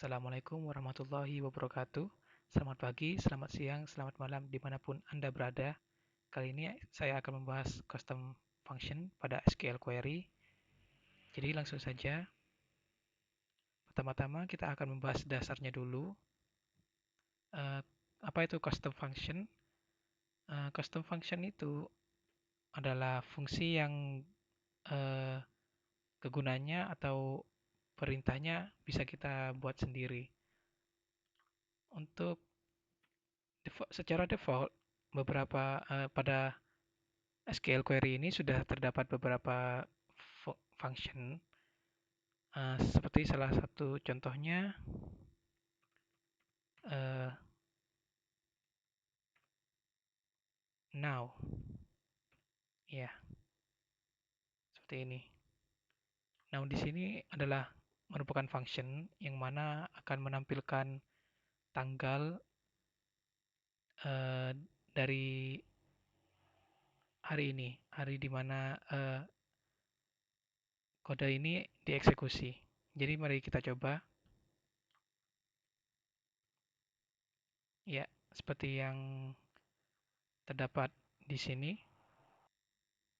Assalamualaikum warahmatullahi wabarakatuh. Selamat pagi, selamat siang, selamat malam dimanapun Anda berada. Kali ini saya akan membahas custom function pada SQL query. Jadi langsung saja. Pertama-tama kita akan membahas dasarnya dulu. Eh, apa itu custom function? Custom function itu adalah fungsi yang eh, kegunaannya atau perintahnya bisa kita buat sendiri. Untuk secara default, pada SQL query ini sudah terdapat beberapa function, seperti salah satu contohnya uh, now, ya seperti ini. Now di sini adalah merupakan function yang mana akan menampilkan tanggal dari hari ini, hari di mana kode ini dieksekusi. Jadi mari kita coba. Ya, seperti yang terdapat di sini.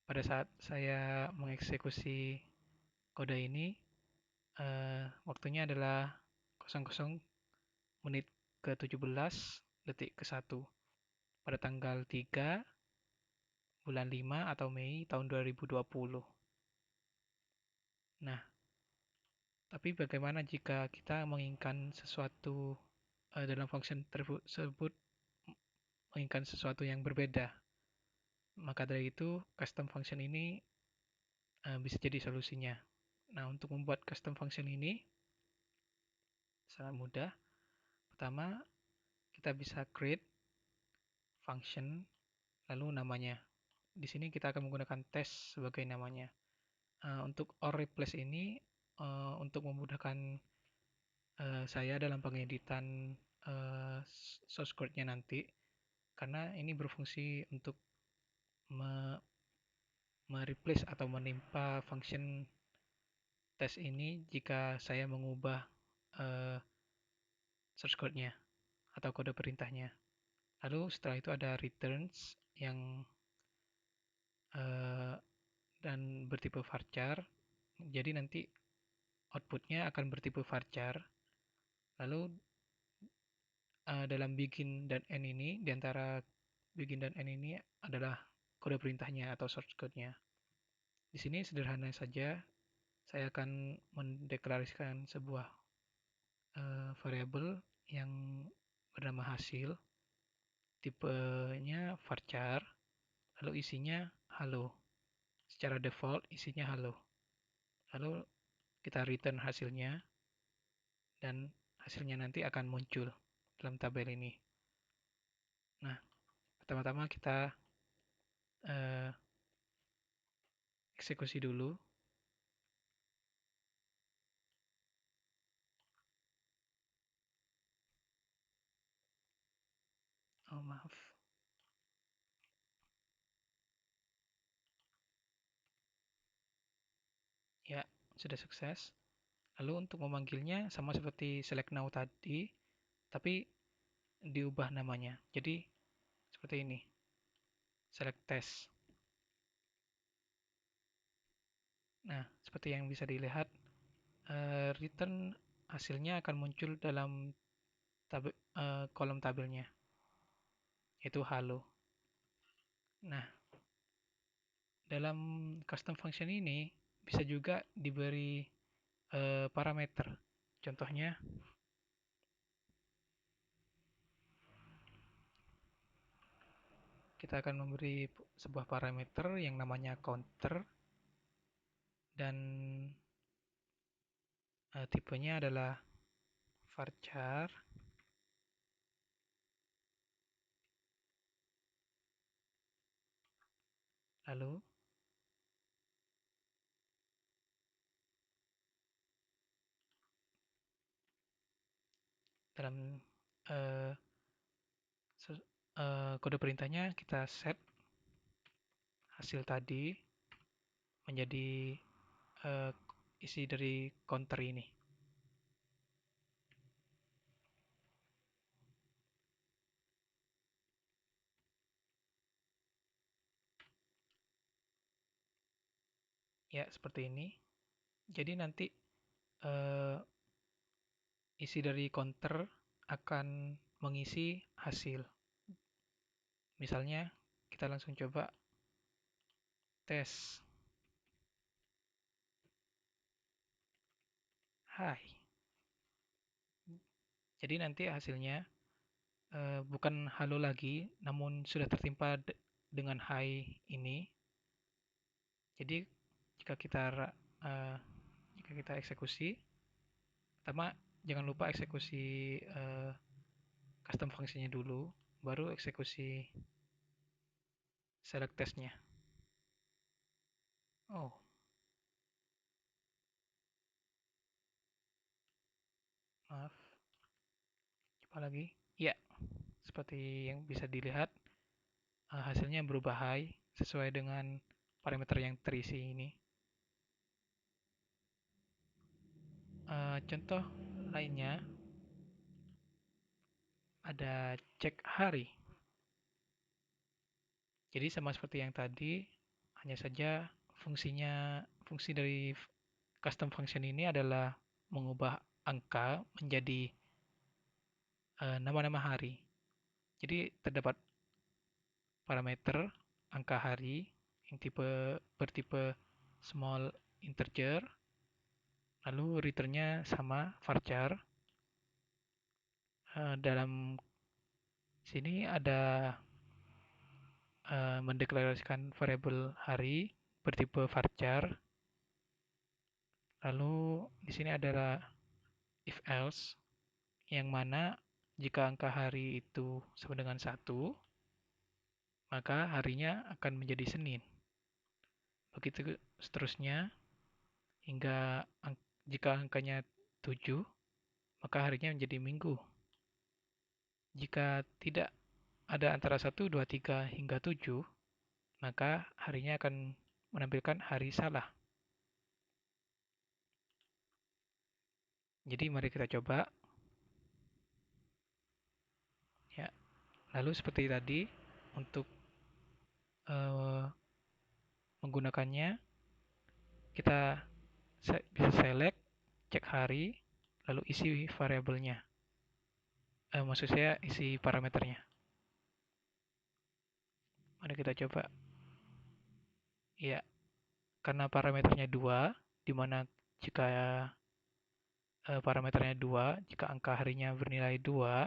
Pada saat saya mengeksekusi kode ini, waktunya adalah 00 menit ke-17 detik ke-1 pada tanggal 3 bulan 5 atau Mei tahun 2020. Nah, tapi bagaimana jika kita menginginkan sesuatu dalam function tersebut menginginkan sesuatu yang berbeda? Maka dari itu, custom function ini bisa jadi solusinya. Nah, untuk membuat custom function ini sangat mudah. Pertama, kita bisa create function lalu namanya. Di sini kita akan menggunakan test sebagai namanya. Untuk or replace ini untuk memudahkan saya dalam pengeditan source code-nya nanti, karena ini berfungsi untuk mereplace atau menimpa function test ini jika saya mengubah source code-nya atau kode perintahnya. Lalu setelah itu ada returns yang dan bertipe varchar. Jadi nanti outputnya akan bertipe varchar. Lalu dalam begin dan end ini, di antara begin dan end ini adalah kode perintahnya atau source code-nya. Di sini sederhana saja, saya akan mendeklarasikan sebuah variabel yang bernama hasil, tipenya varchar, lalu isinya halo. Secara default isinya halo. Lalu kita return hasilnya, dan hasilnya nanti akan muncul dalam tabel ini. Nah, pertama-tama kita eksekusi dulu. Oh, maaf. Ya, sudah sukses. Lalu untuk memanggilnya sama seperti select now tadi, tapi diubah namanya. Jadi seperti ini. Select test. Nah, seperti yang bisa dilihat, return hasilnya akan muncul dalam kolom tabelnya, yaitu halo. Nah, dalam custom function ini bisa juga diberi parameter. Contohnya, kita akan memberi sebuah parameter yang namanya counter, dan tipenya adalah varchar. Lalu dalam uh, kode perintahnya kita set hasil tadi menjadi isi dari counter ini. Ya, seperti ini. Jadi nanti eh, isi dari counter akan mengisi hasil. Misalnya, kita langsung coba tes. Hai. Jadi nanti hasilnya bukan halo lagi, namun sudah tertimpa dengan hai ini. Jadi jika kita eh, jika kita eksekusi, pertama jangan lupa eksekusi custom fungsinya dulu, baru eksekusi select testnya. Oh, maaf, coba lagi. Ya, seperti yang bisa dilihat, hasilnya berubah high sesuai dengan parameter yang terisi ini. Contoh lainnya ada cek hari. Jadi sama seperti yang tadi, hanya saja fungsi dari custom function ini adalah mengubah angka menjadi nama-nama hari. Jadi terdapat parameter angka hari yang bertipe small integer, lalu returnnya sama varchar. Dalam sini ada mendeklarasikan variabel hari bertipe varchar. Lalu di sini adalah if else yang mana jika angka hari itu sama dengan 1, maka harinya akan menjadi Senin. Begitu seterusnya hingga jika angkanya 7, maka harinya menjadi Minggu. Jika tidak ada antara 1, 2, 3 hingga 7, maka harinya akan menampilkan hari salah. Jadi mari kita coba. Ya, lalu seperti tadi untuk uh, menggunakannya kita bisa select, cek hari, lalu isi variabelnya. Maksud saya isi parameternya. Mari kita coba. Ya, karena parameternya 2, di mana jika parameternya 2, jika angka harinya bernilai 2,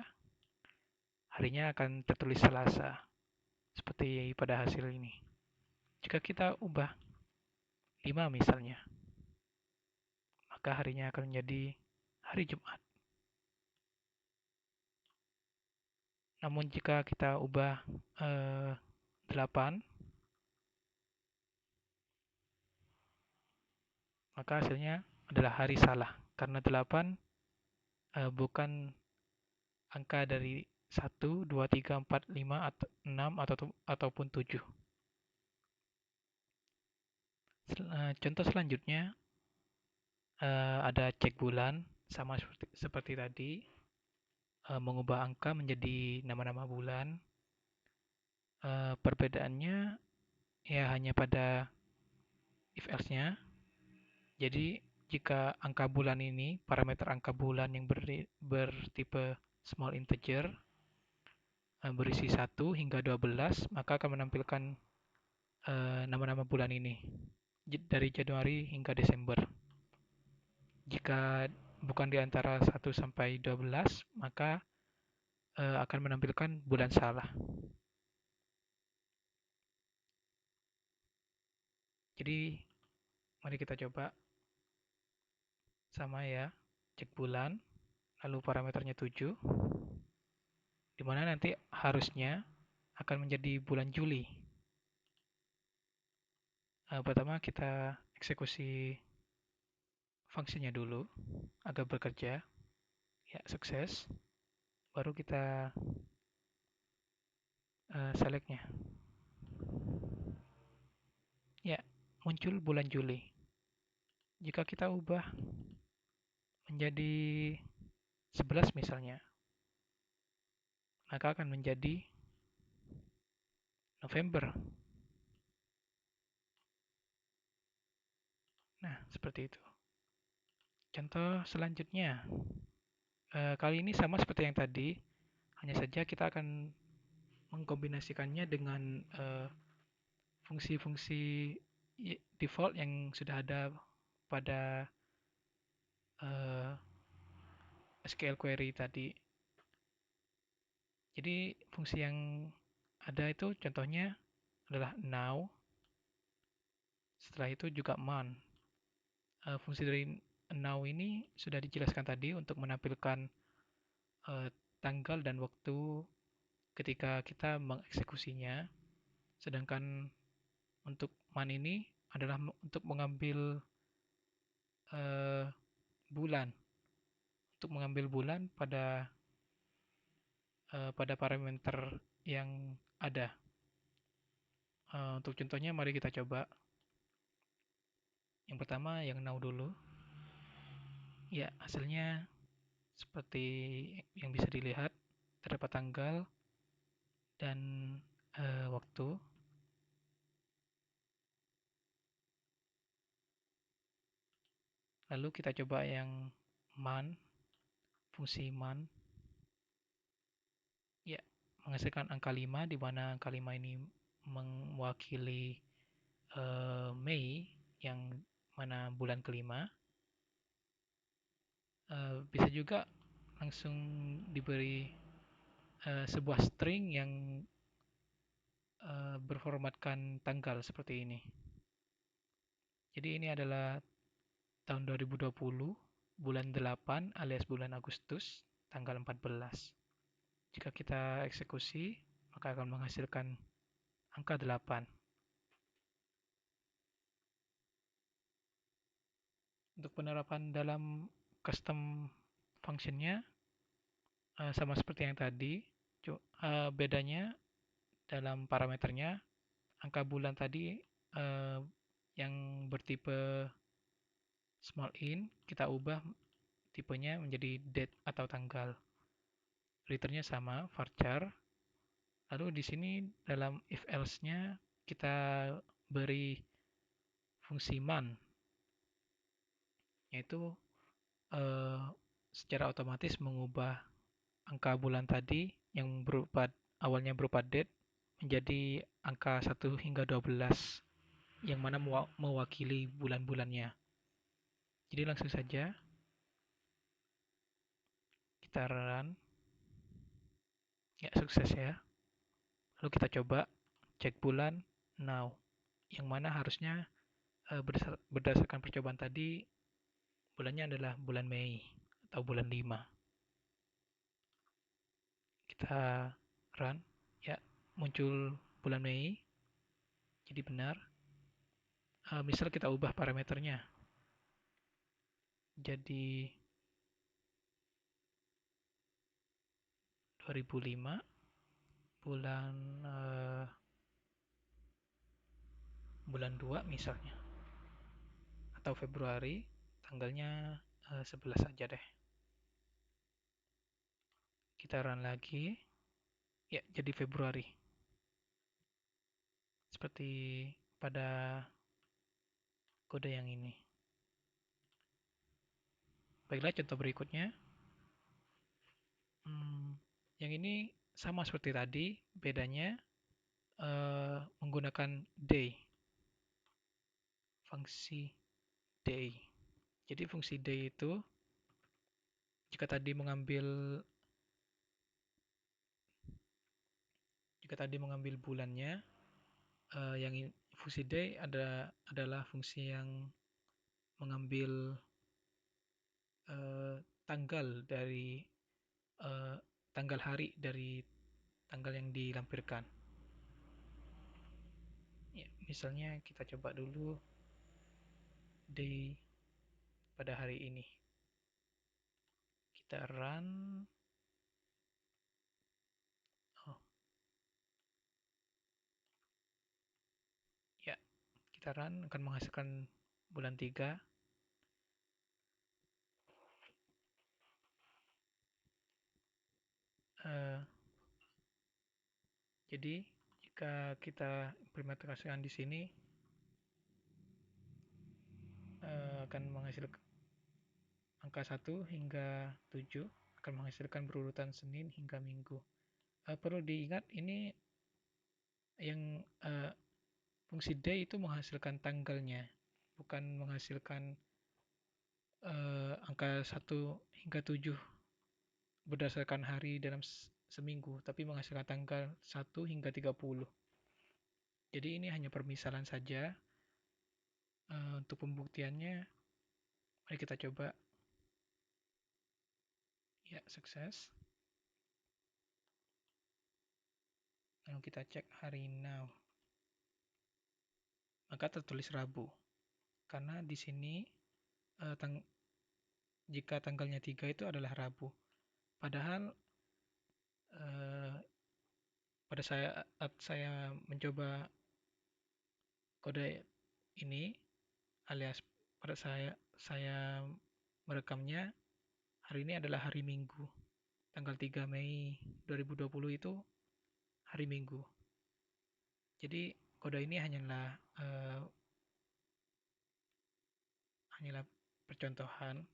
harinya akan tertulis Selasa. Seperti pada hasil ini. Jika kita ubah 5 misalnya, maka harinya akan menjadi hari Jumat. Namun jika kita ubah 8, maka hasilnya adalah hari salah. Karena 8 bukan angka dari 1, 2, 3, 4, 5, atau 6, ataupun 7. Contoh selanjutnya ada cek bulan, sama seperti tadi, mengubah angka menjadi nama-nama bulan. Perbedaannya ya hanya pada if else-nya. Jadi jika angka bulan ini, parameter angka bulan yang bertipe small integer, berisi 1 hingga 12, maka akan menampilkan nama-nama bulan ini dari Januari hingga Desember. Jika bukan di antara 1 sampai 12, maka akan menampilkan bulan salah. Jadi mari kita coba. Sama ya, cek bulan, lalu parameternya 7, di mana nanti harusnya akan menjadi bulan Juli. Pertama kita eksekusi fungsinya dulu agar bekerja. Ya, sukses. Baru kita selectnya. Ya, muncul bulan Juli. Jika kita ubah menjadi 11 misalnya, maka akan menjadi November. Nah, seperti itu. Contoh selanjutnya, kali ini sama seperti yang tadi, hanya saja kita akan mengkombinasikannya dengan fungsi-fungsi default yang sudah ada pada eh, SQL query tadi. Jadi fungsi yang ada itu contohnya adalah now, setelah itu juga man. Fungsi dari now ini sudah dijelaskan tadi untuk menampilkan eh, tanggal dan waktu ketika kita mengeksekusinya. Sedangkan untuk man ini adalah untuk mengambil eh, bulan, untuk mengambil bulan pada parameter yang ada. Untuk contohnya mari kita coba. Yang pertama yang now dulu. Ya, hasilnya seperti yang bisa dilihat, terdapat tanggal dan waktu. Lalu kita coba yang man, fungsi man. Ya, menghasilkan angka 5, di mana angka 5 ini mewakili Mei, yang mana bulan kelima. Bisa juga langsung diberi sebuah string yang berformatkan tanggal seperti ini. Jadi ini adalah tahun 2020, bulan 8 alias bulan Agustus, tanggal 14. Jika kita eksekusi, maka akan menghasilkan angka 8. Untuk penerapan dalam custom functionnya sama seperti yang tadi, bedanya dalam parameternya, angka bulan tadi yang bertipe small int, kita ubah tipenya menjadi date atau tanggal. Returnnya sama, varchar. Lalu di sini dalam if else-nya kita beri fungsi man, yaitu eh, secara otomatis mengubah angka bulan tadi yang awalnya berupa date menjadi angka 1 hingga 12, yang mana mewakili bulan-bulannya. Jadi langsung saja kita run. Ya, sukses ya. Lalu kita coba cek bulan now, yang mana harusnya berdasarkan percobaan tadi bulannya adalah bulan Mei atau bulan 5. Kita run. Ya, muncul bulan Mei. Jadi benar. Misal kita ubah parameternya. Jadi 2005 bulan bulan 2 misalnya, atau Februari, tanggalnya 11 saja deh. Kita run lagi. Ya, jadi Februari. Seperti pada kode yang ini. Baiklah, contoh berikutnya. Yang ini sama seperti tadi, bedanya menggunakan day, fungsi day. Jadi fungsi day itu jika tadi mengambil bulannya, yang fungsi day adalah fungsi yang mengambil tanggal dari tanggal hari dari tanggal yang dilampirkan. Ya, misalnya kita coba dulu day pada hari ini. Kita run. Oh, ya, kita run akan menghasilkan bulan 3. Jadi jika kita implementasikan di sini, akan menghasilkan angka 1 hingga 7 akan menghasilkan berurutan Senin hingga Minggu. Perlu diingat ini yang fungsi D itu menghasilkan tanggalnya, bukan menghasilkan angka 1 hingga 7 berdasarkan hari dalam seminggu, tapi menghasilkan tanggal 1 hingga 30. Jadi ini hanya permisalan saja. Untuk pembuktiannya, mari kita coba. Ya, sukses. Lalu kita cek hari now. Maka tertulis Rabu. Karena di sini jika tanggalnya 3 itu adalah Rabu. Padahal pada saat saya mencoba kode ini, alias pada saya merekamnya, hari ini adalah hari Minggu. Tanggal 3 Mei 2020 itu hari Minggu. Jadi kode ini hanyalah percontohan,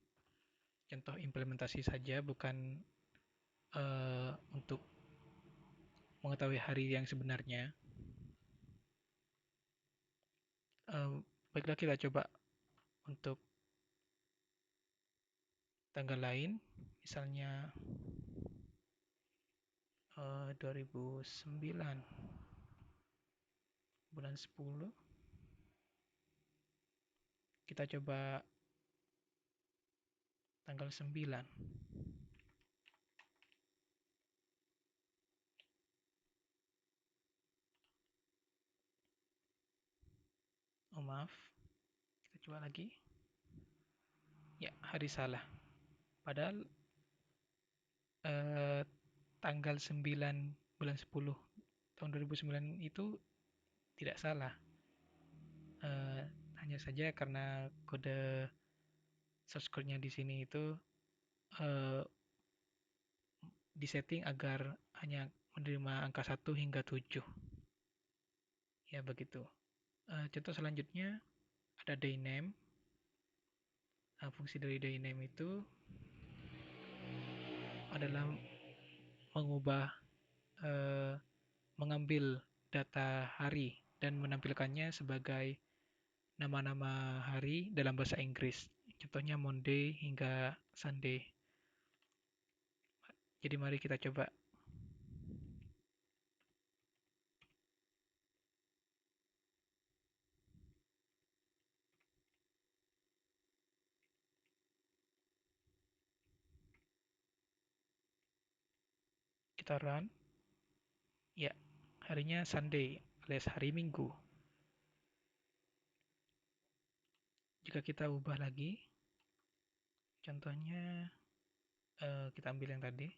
contoh implementasi saja, bukan untuk mengetahui hari yang sebenarnya. Baiklah, kita coba untuk tanggal lain, misalnya 2009 bulan 10. Kita coba tanggal 9. Oh maaf, kita coba lagi. Ya, hari salah. Padahal tanggal 9 bulan 10 tahun 2009 itu tidak salah. Hanya saja karena kode source code-nya di sini itu disetting agar hanya menerima angka 1 hingga 7. Ya, begitu. Contoh selanjutnya ada dayname. Fungsi dari dayname itu adalah mengambil data hari dan menampilkannya sebagai nama-nama hari dalam bahasa Inggris. Contohnya Monday hingga Sunday. Jadi mari kita coba. Kita run. Ya, harinya Sunday alias hari Minggu. Jika kita ubah lagi, contohnya kita ambil yang tadi.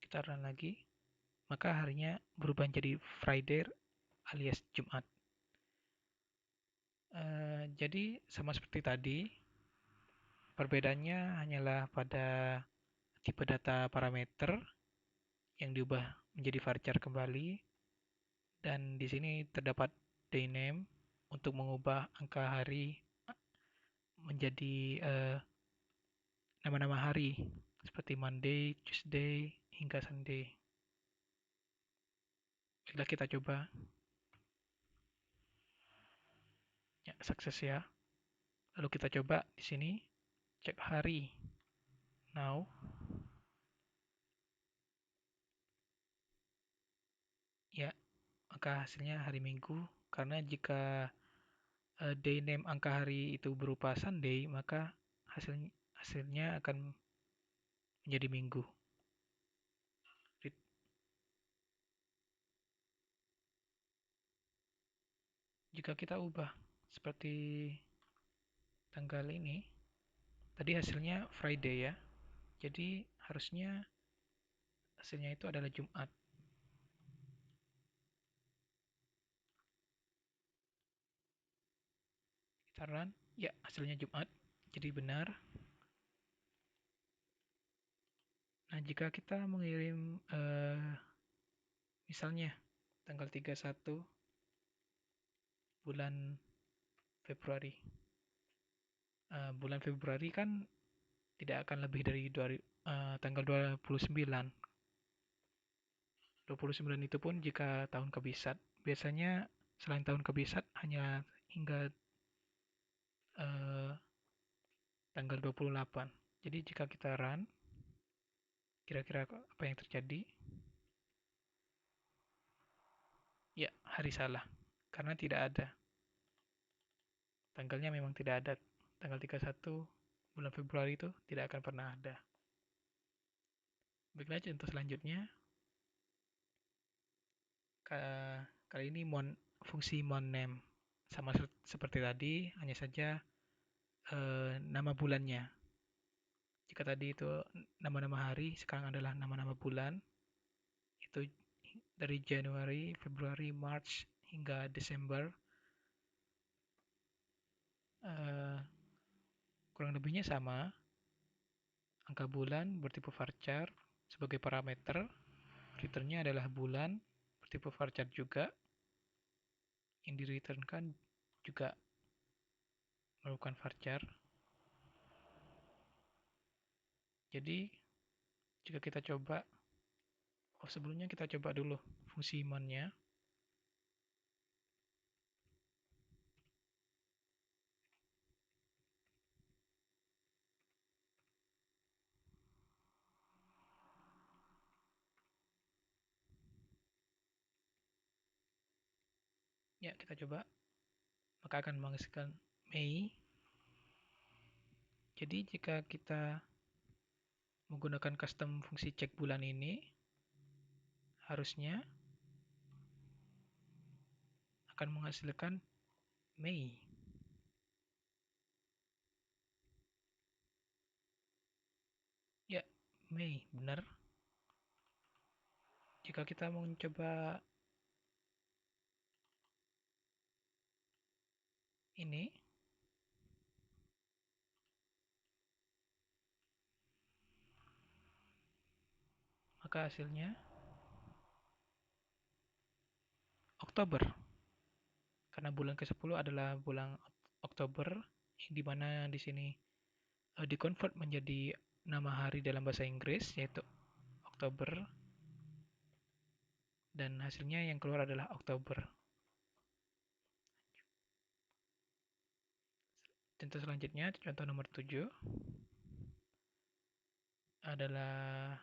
Kita run lagi, maka harinya berubah menjadi Friday alias Jumat. Jadi sama seperti tadi, perbedaannya hanyalah pada tipe data parameter yang diubah menjadi varchar kembali, dan di sini terdapat dayname untuk mengubah angka hari menjadi nama-nama hari seperti Monday, Tuesday, hingga Sunday. Bila kita coba. Ya, sukses ya. Lalu kita coba di sini cek hari now. Ya, maka hasilnya hari Minggu, karena jika dayname angka hari itu berupa Sunday, maka hasilnya akan menjadi Minggu. Jika kita ubah seperti tanggal ini, tadi hasilnya Friday ya, jadi harusnya hasilnya itu adalah Jumat. Kita run, ya hasilnya Jumat, jadi benar. Nah, jika kita mengirim misalnya tanggal 31 bulan Februari. Bulan Februari kan tidak akan lebih dari tanggal 29. 29 itu pun jika tahun kebisat. Biasanya selain tahun kebisat hanya hingga eh, tanggal 28. Jadi jika kita run, kira-kira apa yang terjadi? Ya, hari salah. Karena tidak ada. Tanggalnya memang tidak ada. Tanggal 31 bulan Februari itu tidak akan pernah ada. Baiklah, contoh selanjutnya. Kali ini fungsi monName. Sama seperti tadi, hanya saja nama bulannya. Jika tadi itu nama-nama hari, sekarang adalah nama-nama bulan. Itu dari Januari, Februari, March, hingga Desember. Eh, Kurang lebihnya sama. Angka bulan bertipe varchar sebagai parameter. Returnnya adalah bulan bertipe varchar juga. Yang di-returnkan juga merupakan varchar. Jadi, jika kita coba, sebelumnya kita coba dulu fungsi monnya. Ya, kita coba. Maka akan menghasilkan Mei. Jadi, jika kita menggunakan custom fungsi cek bulan ini, harusnya akan menghasilkan Mei. Ya, Mei, benar. Jika kita mencoba ini, maka hasilnya Oktober. Karena bulan ke-10 adalah bulan Oktober, yang dimana di sini dikonvert menjadi nama hari dalam bahasa Inggris, yaitu Oktober, dan hasilnya yang keluar adalah Oktober. Contoh selanjutnya, contoh nomor 7 adalah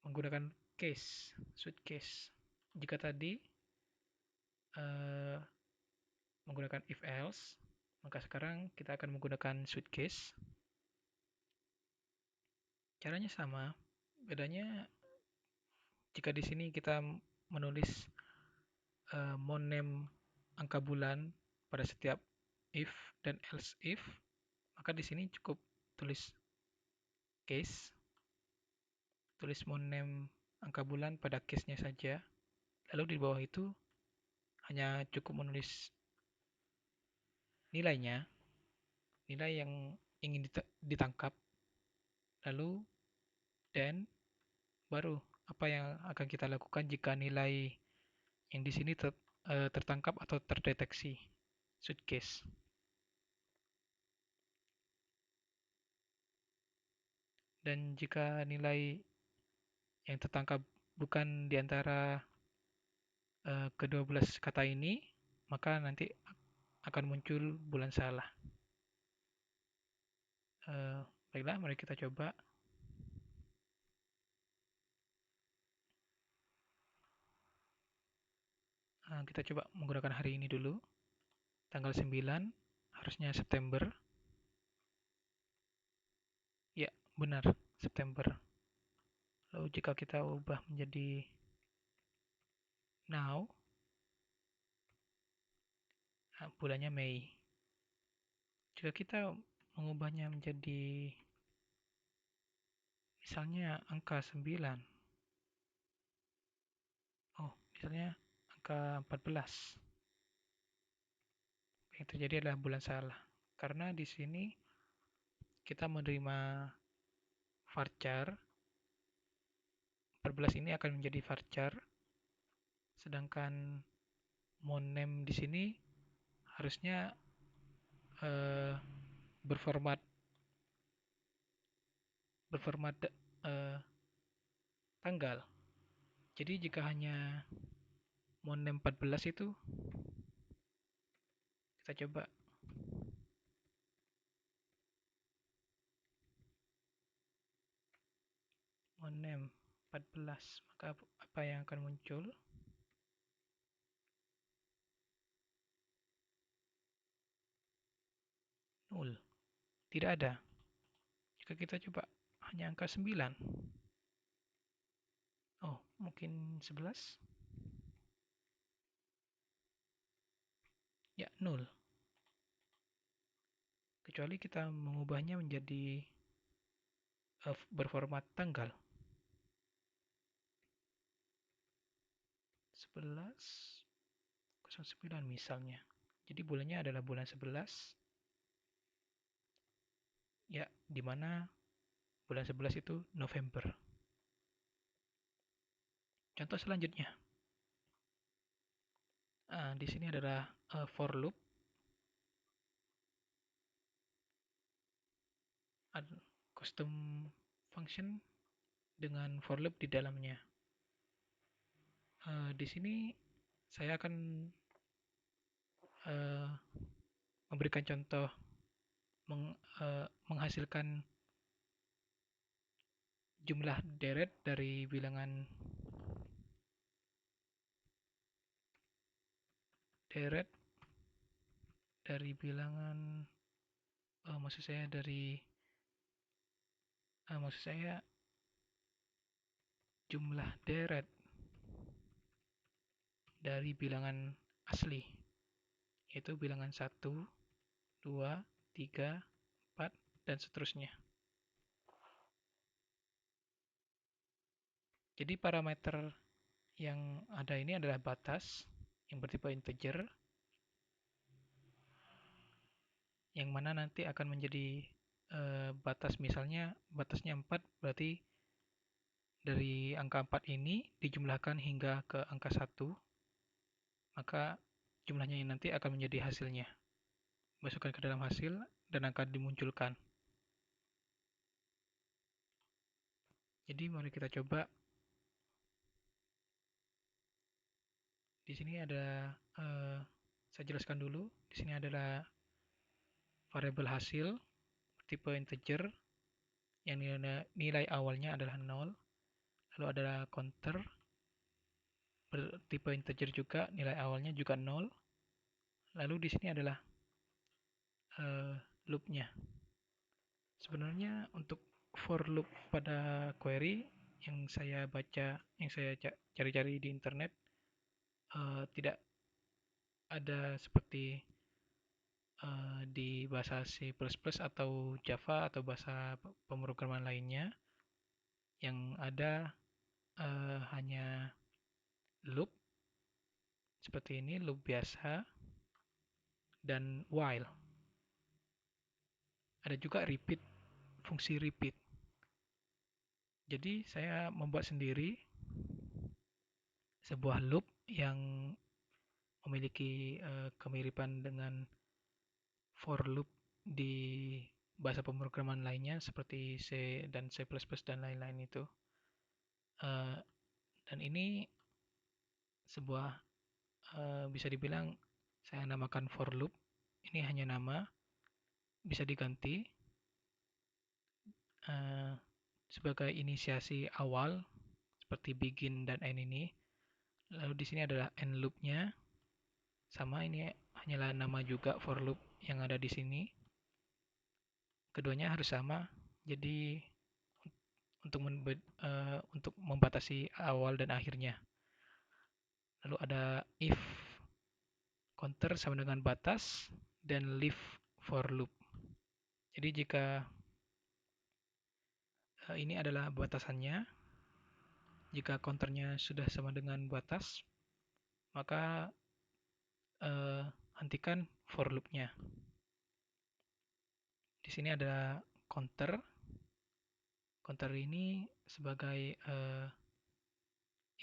menggunakan suitcase. Jika tadi uh, menggunakan if else, maka sekarang kita akan menggunakan suitcase. Caranya sama, bedanya jika di sini kita menulis monName angka bulan pada setiap if dan else if, maka di sini cukup tulis case, tulis monName angka bulan pada case-nya saja. Lalu di bawah itu hanya cukup menulis nilainya, nilai yang ingin ditangkap, lalu dan baru apa yang akan kita lakukan jika nilai yang di sini tertangkap atau terdeteksi suitcase. Dan jika nilai yang tertangkap bukan di antara ke-12 kata ini, maka nanti akan muncul bulan salah. Baiklah, mari kita coba. Kita coba menggunakan hari ini dulu. Tanggal 9, harusnya September. Ya, benar, September. Lalu jika kita ubah menjadi now, bulannya Mei. Jika kita mengubahnya menjadi misalnya angka 9, misalnya angka 14, yang terjadi adalah bulan salah. Karena di sini kita menerima varchar. 14 ini akan menjadi varchar, sedangkan monem di sini harusnya eh, berformat berformat eh, tanggal. Jadi jika hanya monem 14 itu, kita coba monem 14, maka apa yang akan muncul? 0. Tidak ada. Jika kita coba hanya angka 9. Oh, mungkin 11? Ya, 0. Kecuali kita mengubahnya menjadi berformat tanggal. 11.09 misalnya. Jadi bulannya adalah bulan 11. Ya, di mana bulan 11 itu November. Contoh selanjutnya. Di sini adalah for loop. Ada custom function dengan for loop di dalamnya. Di sini saya akan uh, memberikan contoh menghasilkan jumlah deret dari bilangan deret dari bilangan maksud saya jumlah deret dari bilangan asli, yaitu bilangan 1, 2, 3, 4, dan seterusnya. Jadi parameter yang ada ini adalah batas yang bertipe integer, yang mana nanti akan menjadi batas, misalnya batasnya 4, berarti dari angka 4 ini dijumlahkan hingga ke angka 1, maka jumlahnya ini nanti akan menjadi hasilnya. Masukkan ke dalam hasil dan akan dimunculkan. Jadi mari kita coba. Di sini ada saya jelaskan dulu. Di sini adalah variabel hasil tipe integer yang nilai awalnya adalah 0. Lalu ada counter bertipe integer juga, nilai awalnya juga 0. Lalu di sini adalah loopnya. Sebenarnya untuk for loop pada query yang saya baca, yang saya cari-cari di internet, tidak ada seperti di bahasa C++ atau Java atau bahasa pemrograman lainnya. Yang ada hanya loop seperti ini, loop biasa, dan while. Ada juga repeat, fungsi repeat. Jadi saya membuat sendiri sebuah loop yang memiliki kemiripan dengan for loop di bahasa pemrograman lainnya seperti C dan C++ dan lain-lain itu. Dan ini sebuah bisa dibilang saya namakan for loop. Ini hanya nama, bisa diganti sebagai inisiasi awal seperti begin dan end ini. Lalu di sini adalah end loop-nya. Sama, ini hanyalah nama juga for loop yang ada di sini. Keduanya harus sama. Jadi untuk membatasi awal dan akhirnya. Lalu ada if counter sama dengan batas dan leave for loop. Jadi jika ini adalah batasannya, jika counternya sudah sama dengan batas, maka hentikan for loop-nya. Di sini ada counter Counter ini sebagai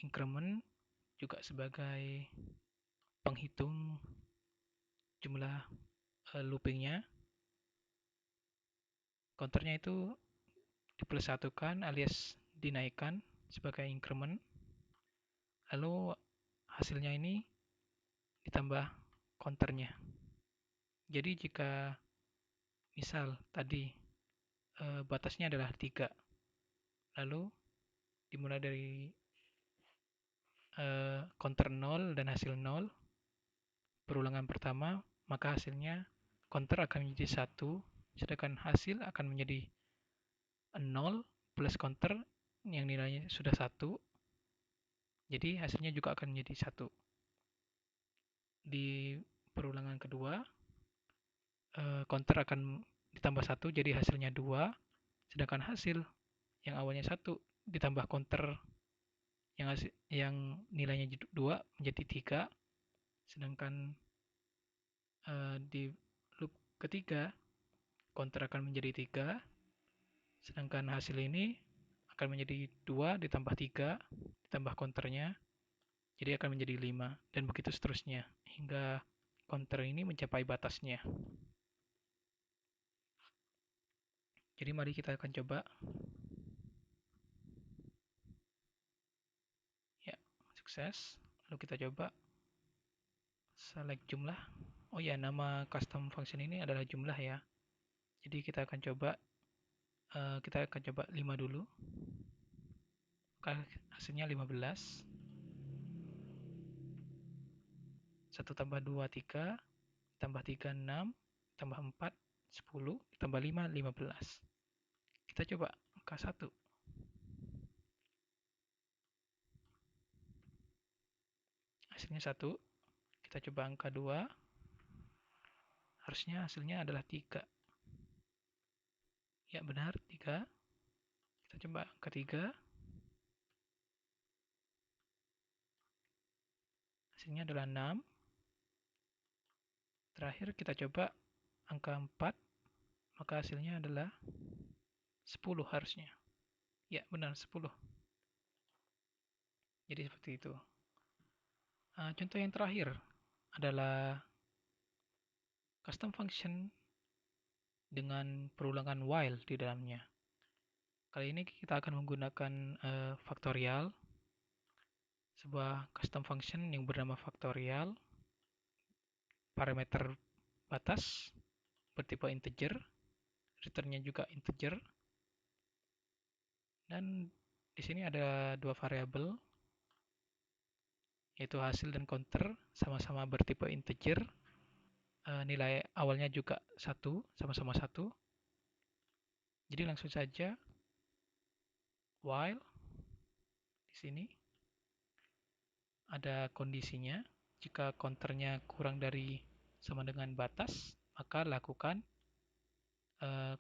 increment, juga sebagai penghitung jumlah loopingnya. Counternya itu diplus satukan alias dinaikkan sebagai increment. Lalu hasilnya ini ditambah counternya. Jadi jika misal tadi batasnya adalah 3, lalu dimulai dari counter 0 dan hasil 0, perulangan pertama, maka hasilnya counter akan menjadi 1, sedangkan hasil akan menjadi 0 plus counter yang nilainya sudah 1, jadi hasilnya juga akan menjadi 1. Di perulangan kedua, counter akan ditambah 1, jadi hasilnya 2, sedangkan hasil yang awalnya 1 ditambah counter yang nilainya 2 menjadi 3, sedangkan di loop ketiga counter akan menjadi 3, sedangkan hasil ini akan menjadi 2 ditambah 3 ditambah counternya, jadi akan menjadi 5, dan begitu seterusnya hingga counter ini mencapai batasnya. Jadi mari kita akan coba. Ya, sukses. Lalu kita coba select jumlah. Oh ya, nama custom function ini adalah jumlah ya. Jadi kita akan coba 5 dulu. Hasilnya 15. 1 tambah 2 3, tambah 3 6, tambah 4 10, tambah 5 15. Kita coba angka 1. Hasilnya 1. Kita coba angka 2. Harusnya hasilnya adalah 3. Ya, benar, 3. Kita coba angka 3. Hasilnya adalah 6. Terakhir kita coba angka 4, maka hasilnya adalah 10 harusnya. Ya, benar, 10. Jadi seperti itu. Contoh yang terakhir adalah custom function dengan perulangan while di dalamnya. Kali ini kita akan menggunakan factorial, sebuah custom function yang bernama factorial, parameter batas bertipe integer, returnnya juga integer, dan di sini ada dua variabel, yaitu hasil dan counter, sama-sama bertipe integer, nilai awalnya juga 1, sama-sama 1. Jadi langsung saja while di sini ada kondisinya. Jika counternya kurang dari sama dengan batas, maka lakukan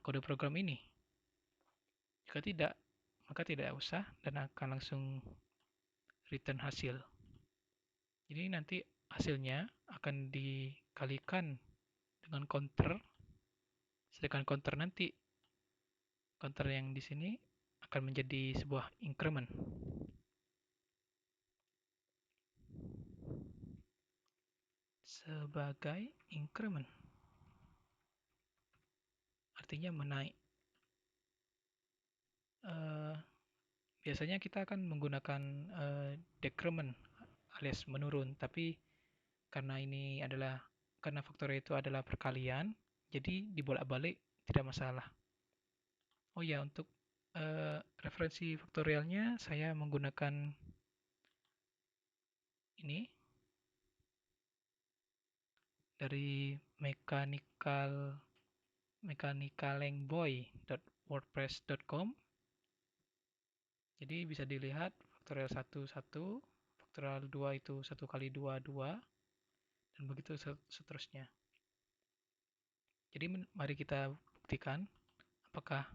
kode program ini. Jika tidak, maka tidak usah dan akan langsung return hasil. Jadi nanti hasilnya akan dikalikan dengan counter, sedangkan counter yang di sini akan menjadi sebuah increment. Sebagai increment, artinya menaik. Biasanya kita akan menggunakan decrement alias menurun, tapi karena faktor itu adalah perkalian, jadi dibolak-balik tidak masalah. Oh ya, untuk referensi faktorialnya saya menggunakan ini dari mechanicalengboy.wordpress.com. Jadi bisa dilihat faktorial 1 1, faktorial 2 itu 1 kali 2 2, dan begitu seterusnya. Jadi mari kita buktikan apakah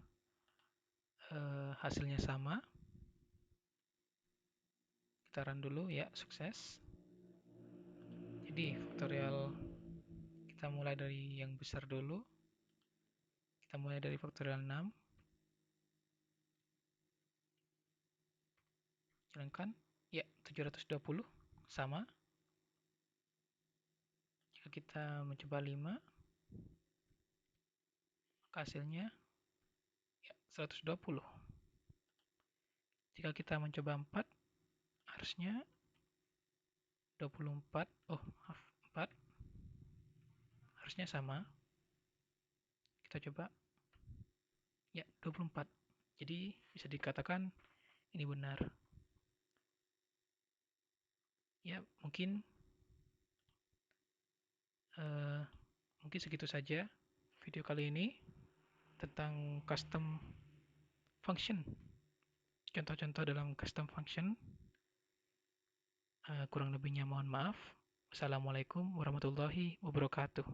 hasilnya sama. Kita run dulu ya, sukses. Jadi faktorial kita mulai dari yang besar dulu. Kita mulai dari faktorial 6. Sedangkan ya 720 sama. Jika kita mencoba 5, maka hasilnya ya 120. Jika kita mencoba 4, harusnya 24. Oh, maaf, 4. Harusnya sama. Kita coba. Ya, 24. Jadi bisa dikatakan ini benar. Ya, eh, mungkin segitu saja video kali ini tentang custom function. Contoh-contoh dalam custom function. Kurang lebihnya mohon maaf. Wassalamualaikum warahmatullahi wabarakatuh.